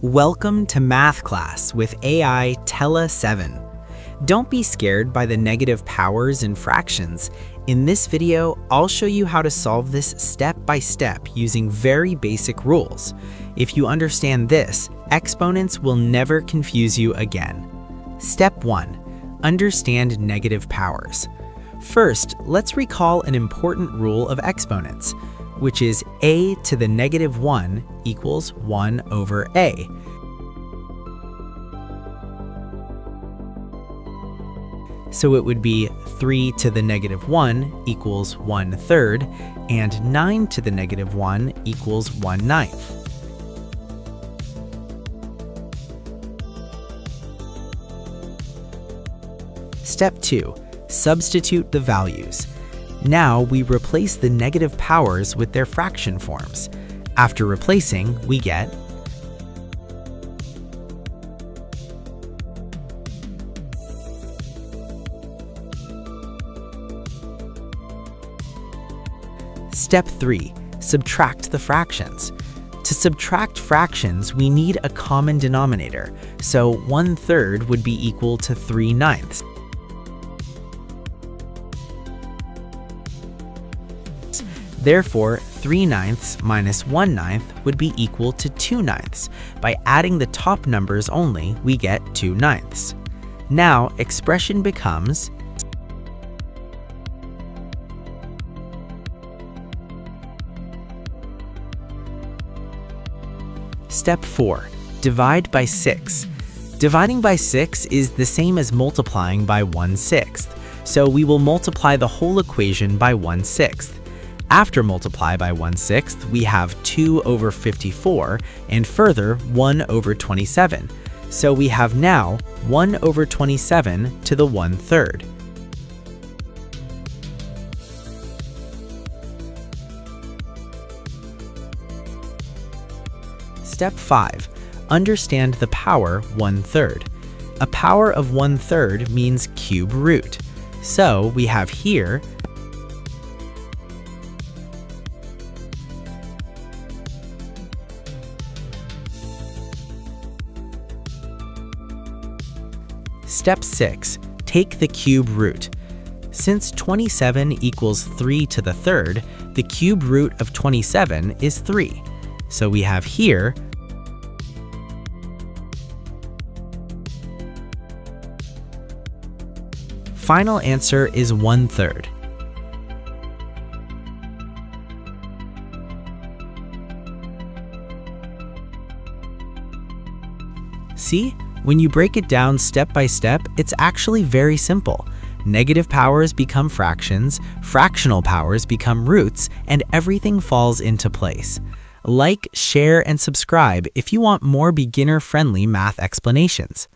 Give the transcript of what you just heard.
Welcome to Math Class with AI Tella 7. Don't be scared by the negative powers and fractions. In this video, I'll show you how to solve this step by step using very basic rules. If you understand this, exponents will never confuse you again. Step 1. Understand negative powers. First, let's recall an important rule of exponents, which is a to the negative 1 equals 1 over a. So it would be 3 to the negative 1 equals 1/3, and 9 to the negative 1 equals 1/9. Step 2. Substitute the values. Now we replace the negative powers with their fraction forms. After replacing, we get Step 3. Subtract the fractions. To subtract fractions, we need a common denominator, so 1/3 would be equal to 3/9. Therefore, 3/9 minus 1/9 would be equal to 2/9. By adding the top numbers only, we get 2/9. Now, expression becomes Step 4. Divide by 6. Dividing by 6 is the same as multiplying by 1/6, so we will multiply the whole equation by 1/6. After multiply by 1/6, we have 2 over 54, and further 1 over 27. So we have now 1 over 27 to the 1/3. Step 5. Understand the power 1/3. A power of 1/3 means cube root. So we have here Step 6. Take the cube root. Since 27 equals 3 to the 3rd, the cube root of 27 is 3. So we have here final answer is 1/3. See? When you break it down step by step, it's actually very simple. Negative powers become fractions, fractional powers become roots, and everything falls into place. Like, share, and subscribe if you want more beginner-friendly math explanations.